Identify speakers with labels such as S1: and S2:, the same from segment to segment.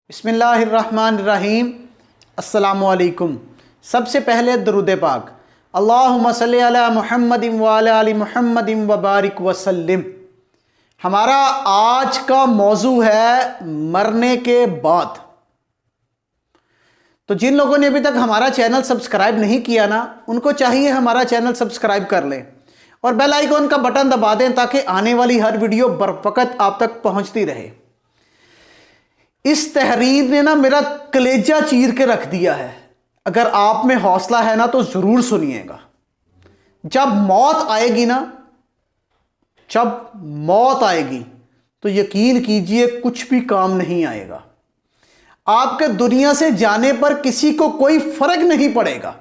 S1: بسم اللہ الرحمن الرحیم۔ السلام علیکم۔ سب سے پہلے درود پاک، اللہم صلی علی محمد وعلی آل محمد وبارک وسلم۔ ہمارا آج کا موضوع ہے مرنے کے بعد۔ تو جن لوگوں نے ابھی تک ہمارا چینل سبسکرائب نہیں کیا نا، ان کو چاہیے ہمارا چینل سبسکرائب کر لیں اور بیل آئیکن کا بٹن دبا دیں تاکہ آنے والی ہر ویڈیو بروقت آپ تک پہنچتی رہے۔ اس تحریر نے نا میرا کلیجہ چیر کے رکھ دیا ہے۔ اگر آپ میں حوصلہ ہے نا تو ضرور سنیے گا۔ جب موت آئے گی نا، جب موت آئے گی تو یقین کیجئے کچھ بھی کام نہیں آئے گا۔ آپ کے دنیا سے جانے پر کسی کو کوئی فرق نہیں پڑے گا۔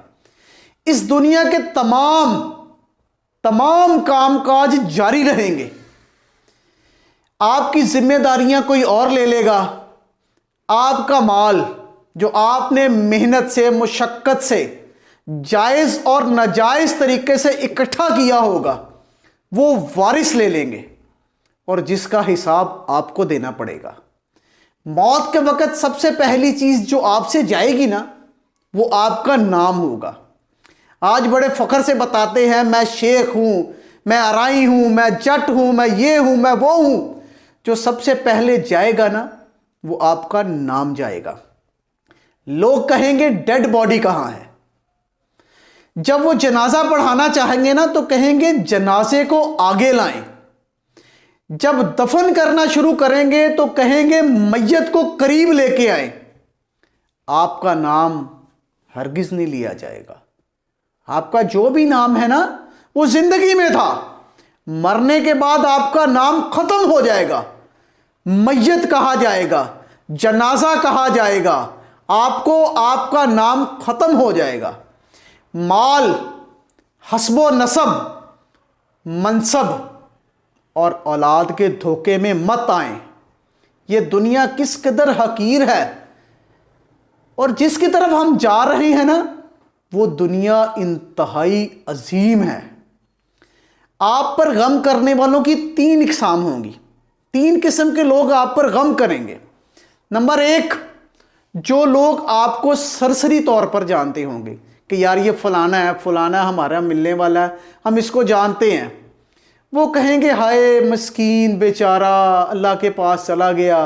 S1: اس دنیا کے تمام کام کاج جاری رہیں گے۔ آپ کی ذمہ داریاں کوئی اور لے لے گا۔ آپ کا مال جو آپ نے محنت سے، مشقت سے، جائز اور ناجائز طریقے سے اکٹھا کیا ہوگا، وہ وارث لے لیں گے اور جس کا حساب آپ کو دینا پڑے گا۔ موت کے وقت سب سے پہلی چیز جو آپ سے جائے گی نا، وہ آپ کا نام ہوگا۔ آج بڑے فخر سے بتاتے ہیں میں شیخ ہوں، میں ارائی ہوں، میں جٹ ہوں، میں یہ ہوں، میں وہ ہوں۔ جو سب سے پہلے جائے گا نا، وہ آپ کا نام جائے گا۔ لوگ کہیں گے ڈیڈ باڈی کہاں ہے؟ جب وہ جنازہ پڑھانا چاہیں گے نا تو کہیں گے جنازے کو آگے لائیں۔ جب دفن کرنا شروع کریں گے تو کہیں گے میت کو قریب لے کے آئیں۔ آپ کا نام ہرگز نہیں لیا جائے گا۔ آپ کا جو بھی نام ہے نا، وہ زندگی میں تھا، مرنے کے بعد آپ کا نام ختم ہو جائے گا۔ میت کہا جائے گا، جنازہ کہا جائے گا، آپ کو آپ کا نام ختم ہو جائے گا۔ مال، حسب و نسب، منصب اور اولاد کے دھوکے میں مت آئیں۔ یہ دنیا کس قدر حقیر ہے اور جس کی طرف ہم جا رہے ہیں نا، وہ دنیا انتہائی عظیم ہے۔ آپ پر غم کرنے والوں کی 3 اقسام ہوں گی۔ 3 قسم کے لوگ آپ پر غم کریں گے۔ نمبر 1، جو لوگ آپ کو سرسری طور پر جانتے ہوں گے کہ یار یہ فلانا ہے، فلانا ہمارا ملنے والا ہے، ہم اس کو جانتے ہیں۔ وہ کہیں گے ہائے مسکین بیچارہ اللہ کے پاس چلا گیا،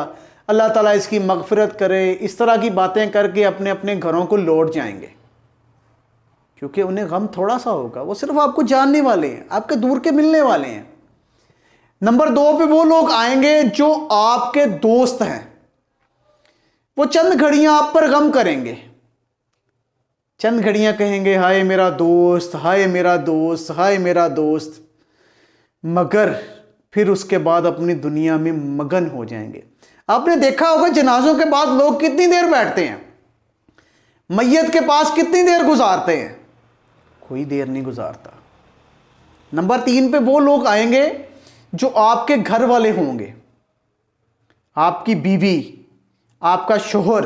S1: اللہ تعالیٰ اس کی مغفرت کرے۔ اس طرح کی باتیں کر کے اپنے اپنے گھروں کو لوٹ جائیں گے، کیونکہ انہیں غم تھوڑا سا ہوگا۔ وہ صرف آپ کو جاننے والے ہیں، آپ کے دور کے ملنے والے ہیں۔ نمبر 2 پہ وہ لوگ آئیں گے جو آپ کے دوست ہیں۔ وہ چند گھڑیاں آپ پر غم کریں گے، چند گھڑیاں کہیں گے ہائے میرا دوست، ہائے میرا دوست، ہائے میرا دوست، مگر پھر اس کے بعد اپنی دنیا میں مگن ہو جائیں گے۔ آپ نے دیکھا ہوگا جنازوں کے بعد لوگ کتنی دیر بیٹھتے ہیں، میت کے پاس کتنی دیر گزارتے ہیں؟ کوئی دیر نہیں گزارتا۔ نمبر 3 پہ وہ لوگ آئیں گے جو آپ کے گھر والے ہوں گے۔ آپ کی بیوی، آپ کا شوہر،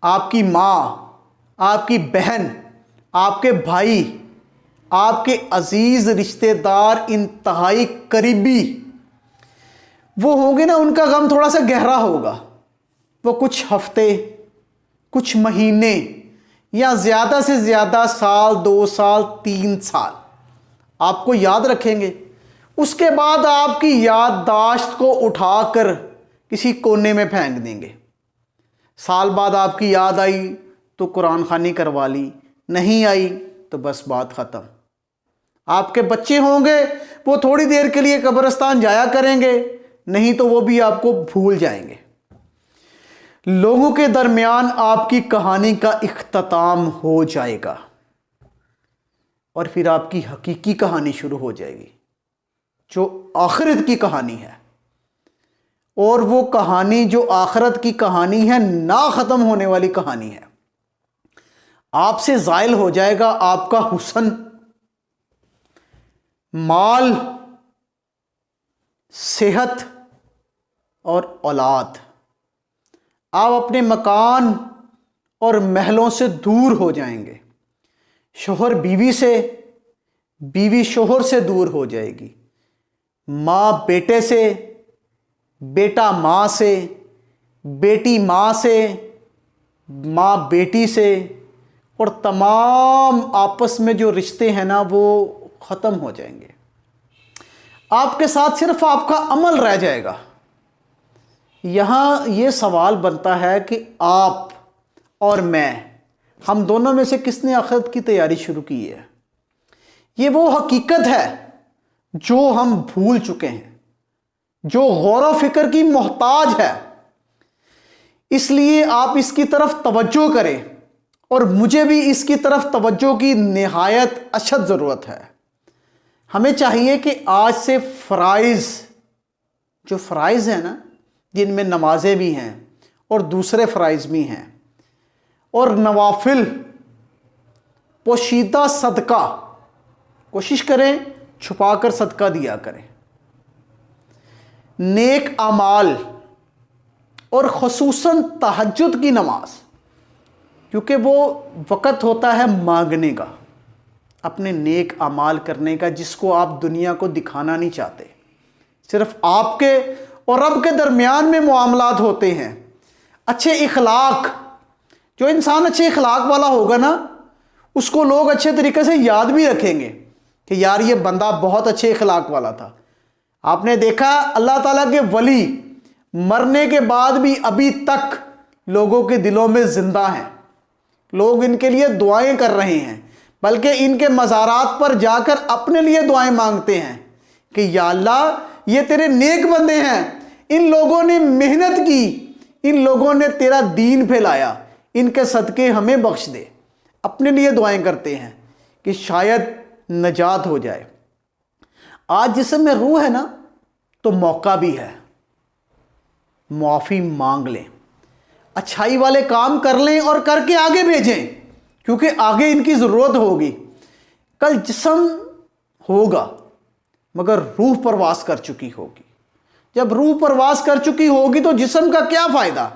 S1: آپ کی ماں، آپ کی بہن، آپ کے بھائی، آپ کے عزیز رشتہ دار، انتہائی قریبی، وہ ہوں گے نا، ان کا غم تھوڑا سا گہرا ہوگا۔ وہ کچھ ہفتے، کچھ مہینے یا زیادہ سے زیادہ سال، 2 سال، 3 سال آپ کو یاد رکھیں گے۔ اس کے بعد آپ کی یادداشت کو اٹھا کر کسی کونے میں پھینک دیں گے۔ سال بعد آپ کی یاد آئی تو قرآن خوانی کروا لی، نہیں آئی تو بس بات ختم۔ آپ کے بچے ہوں گے، وہ تھوڑی دیر کے لیے قبرستان جایا کریں گے، نہیں تو وہ بھی آپ کو بھول جائیں گے۔ لوگوں کے درمیان آپ کی کہانی کا اختتام ہو جائے گا اور پھر آپ کی حقیقی کہانی شروع ہو جائے گی، جو آخرت کی کہانی ہے۔ اور وہ کہانی جو آخرت کی کہانی ہے، نہ ختم ہونے والی کہانی ہے۔ آپ سے زائل ہو جائے گا آپ کا حسن، مال، صحت اور اولاد۔ آپ اپنے مکان اور محلوں سے دور ہو جائیں گے۔ شوہر بیوی سے، بیوی شوہر سے دور ہو جائے گی، ماں بیٹے سے، بیٹا ماں سے، بیٹی ماں سے، ماں بیٹی سے، اور تمام آپس میں جو رشتے ہیں نا وہ ختم ہو جائیں گے۔ آپ کے ساتھ صرف آپ کا عمل رہ جائے گا۔ یہاں یہ سوال بنتا ہے کہ آپ اور میں، ہم دونوں میں سے کس نے آخرت کی تیاری شروع کی ہے؟ یہ وہ حقیقت ہے جو ہم بھول چکے ہیں، جو غور و فکر کی محتاج ہے۔ اس لیے آپ اس کی طرف توجہ کریں، اور مجھے بھی اس کی طرف توجہ کی نہایت اشد ضرورت ہے۔ ہمیں چاہیے کہ آج سے فرائض، جو فرائض ہیں نا، جن میں نمازیں بھی ہیں اور دوسرے فرائض بھی ہیں، اور نوافل، پوشیدہ صدقہ، کوشش کریں چھپا کر صدقہ دیا کریں، نیک اعمال، اور خصوصاً تہجد کی نماز، کیونکہ وہ وقت ہوتا ہے مانگنے کا، اپنے نیک اعمال کرنے کا، جس کو آپ دنیا کو دکھانا نہیں چاہتے۔ صرف آپ کے اور رب کے درمیان میں معاملات ہوتے ہیں۔ اچھے اخلاق، جو انسان اچھے اخلاق والا ہوگا نا، اس کو لوگ اچھے طریقے سے یاد بھی رکھیں گے کہ یار یہ بندہ بہت اچھے اخلاق والا تھا۔ آپ نے دیکھا اللہ تعالیٰ کے ولی مرنے کے بعد بھی ابھی تک لوگوں کے دلوں میں زندہ ہیں، لوگ ان کے لیے دعائیں کر رہے ہیں، بلکہ ان کے مزارات پر جا کر اپنے لیے دعائیں مانگتے ہیں کہ یا اللہ یہ تیرے نیک بندے ہیں، ان لوگوں نے محنت کی، ان لوگوں نے تیرا دین پھیلایا، ان کے صدقے ہمیں بخش دے۔ اپنے لیے دعائیں کرتے ہیں کہ شاید نجات ہو جائے۔ آج جسم میں روح ہے نا، تو موقع بھی ہے، معافی مانگ لیں، اچھائی والے کام کر لیں اور کر کے آگے بھیجیں، کیونکہ آگے ان کی ضرورت ہوگی۔ کل جسم ہوگا مگر روح پرواز کر چکی ہوگی۔ جب روح پرواز کر چکی ہوگی تو جسم کا کیا فائدہ؟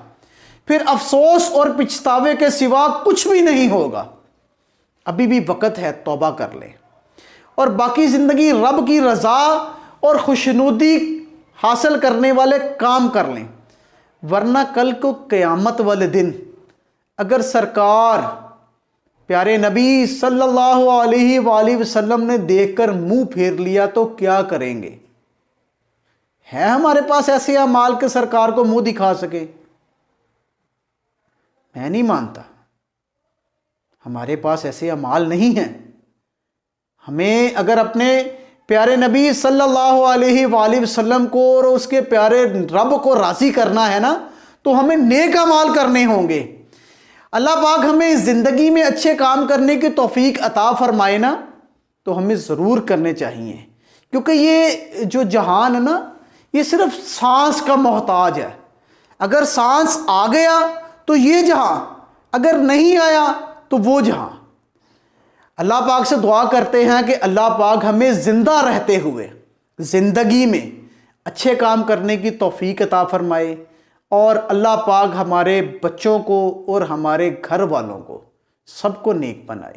S1: پھر افسوس اور پچھتاوے کے سوا کچھ بھی نہیں ہوگا۔ ابھی بھی وقت ہے، توبہ کر لیں اور باقی زندگی رب کی رضا اور خوشنودی حاصل کرنے والے کام کر لیں، ورنہ کل کو قیامت والے دن اگر سرکار پیارے نبی صلی اللہ علیہ وآلہ وسلم نے دیکھ کر منہ پھیر لیا تو کیا کریں گے؟ ہے ہمارے پاس ایسے اعمال کہ سرکار کو منہ دکھا سکے؟ میں نہیں مانتا، ہمارے پاس ایسے اعمال نہیں ہیں۔ ہمیں اگر اپنے پیارے نبی صلی اللہ علیہ وآلہ وسلم کو اور اس کے پیارے رب کو راضی کرنا ہے نا، تو ہمیں نیک اعمال کرنے ہوں گے۔ اللہ پاک ہمیں زندگی میں اچھے کام کرنے کی توفیق عطا فرمائے نا، تو ہمیں ضرور کرنے چاہیے، کیونکہ یہ جو جہان ہے نا، یہ صرف سانس کا محتاج ہے۔ اگر سانس آ گیا تو یہ جہاں، اگر نہیں آیا تو وہ جہاں۔ اللہ پاک سے دعا کرتے ہیں کہ اللہ پاک ہمیں زندہ رہتے ہوئے زندگی میں اچھے کام کرنے کی توفیق عطا فرمائے، اور اللہ پاک ہمارے بچوں کو اور ہمارے گھر والوں کو سب کو نیک بنائے۔